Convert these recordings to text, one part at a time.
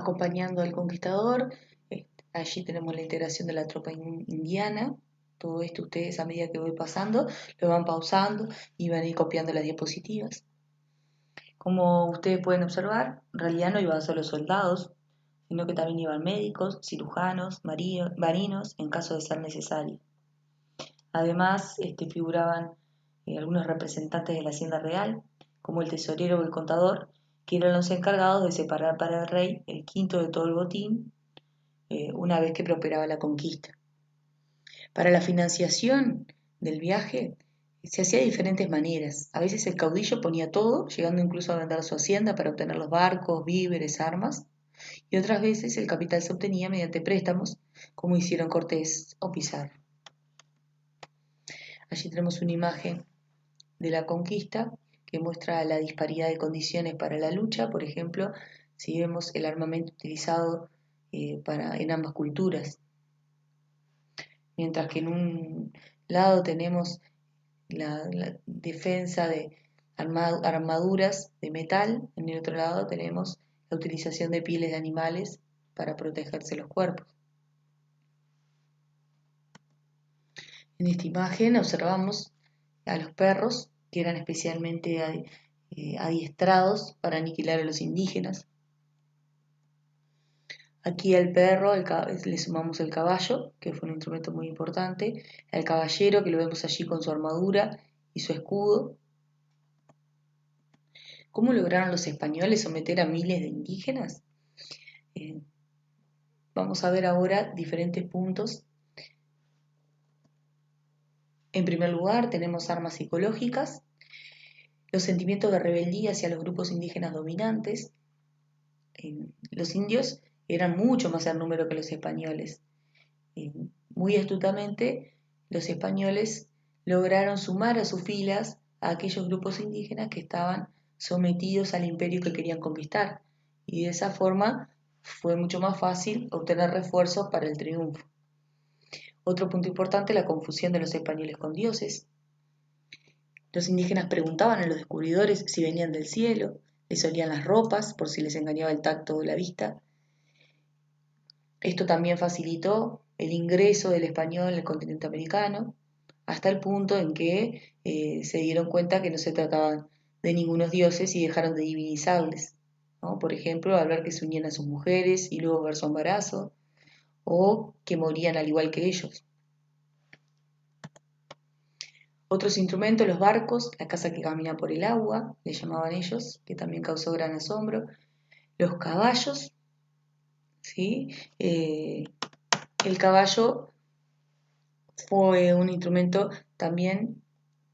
acompañando al conquistador. Allí tenemos la integración de la tropa indiana. Todo esto ustedes a medida que voy pasando lo van pausando y van a ir copiando las diapositivas. Como ustedes pueden observar, en realidad no iban solo soldados, sino que también iban médicos, cirujanos, marinos en caso de ser necesario. Además, figuraban algunos representantes de la hacienda real, como el tesorero o el contador, que eran los encargados de separar para el rey el quinto de todo el botín una vez que prosperaba la conquista. Para la financiación del viaje se hacía de diferentes maneras. A veces el caudillo ponía todo, llegando incluso a vender su hacienda para obtener los barcos, víveres, armas, y otras veces el capital se obtenía mediante préstamos, como hicieron Cortés o Pizarro. Allí tenemos una imagen de la conquista que muestra la disparidad de condiciones para la lucha. Por ejemplo, si vemos el armamento utilizado en ambas culturas. Mientras que en un lado tenemos la defensa de armaduras de metal, en el otro lado tenemos la utilización de pieles de animales para protegerse los cuerpos. En esta imagen observamos a los perros que eran especialmente adiestrados para aniquilar a los indígenas. Aquí al perro le sumamos el caballo, que fue un instrumento muy importante, al caballero, que lo vemos allí con su armadura y su escudo. ¿Cómo lograron los españoles someter a miles de indígenas? Vamos a ver ahora diferentes puntos. En primer lugar, tenemos armas psicológicas, los sentimientos de rebeldía hacia los grupos indígenas dominantes. Los indios eran mucho más en número que los españoles. Muy astutamente, los españoles lograron sumar a sus filas a aquellos grupos indígenas que estaban sometidos al imperio que querían conquistar, y de esa forma fue mucho más fácil obtener refuerzos para el triunfo. Otro punto importante, la confusión de los españoles con dioses. Los indígenas preguntaban a los descubridores si venían del cielo, les olían las ropas por si les engañaba el tacto o la vista. Esto también facilitó el ingreso del español en el continente americano, hasta el punto en que se dieron cuenta que no se trataban de ningunos dioses y dejaron de divinizarles, ¿no? Por ejemplo, al ver que se unían a sus mujeres y luego ver su embarazo, o que morían al igual que ellos. Otros instrumentos, los barcos, la casa que camina por el agua, le llamaban ellos, que también causó gran asombro. Los caballos, ¿sí? El caballo fue un instrumento también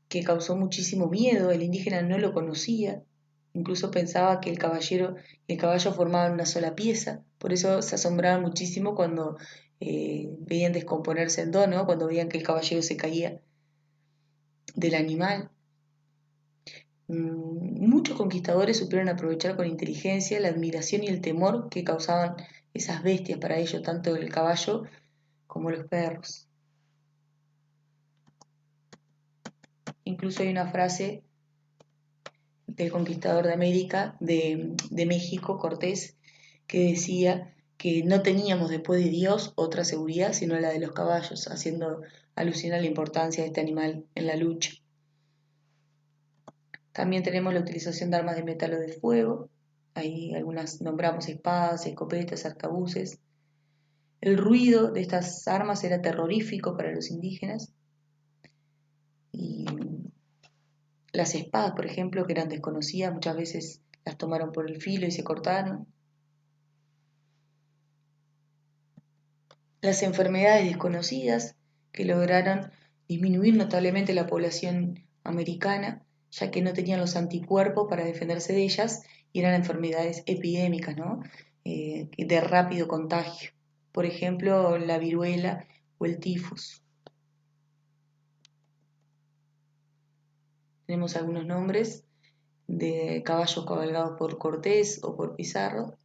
que causó muchísimo miedo. El indígena no lo conocía, incluso pensaba que el caballero y el caballo formaban una sola pieza. Por eso se asombraban muchísimo cuando veían descomponerse en dos, ¿no? Cuando veían que el caballero se caía del animal. Muchos conquistadores supieron aprovechar con inteligencia la admiración y el temor que causaban esas bestias para ellos, tanto el caballo como los perros. Incluso hay una frase del conquistador de América, de México, Cortés, que decía que no teníamos después de Dios otra seguridad sino la de los caballos, haciendo alusión a la importancia de este animal en la lucha. También tenemos la utilización de armas de metal o de fuego. Ahí algunas nombramos espadas, escopetas, arcabuces. El ruido de estas armas era terrorífico para los indígenas. Y las espadas, por ejemplo, que eran desconocidas, muchas veces las tomaron por el filo y se cortaron. Las enfermedades desconocidas que lograron disminuir notablemente la población americana, ya que no tenían los anticuerpos para defenderse de ellas, y eran enfermedades epidémicas, ¿no? De rápido contagio. Por ejemplo, la viruela o el tifus. Tenemos algunos nombres de caballos cabalgados por Cortés o por Pizarro.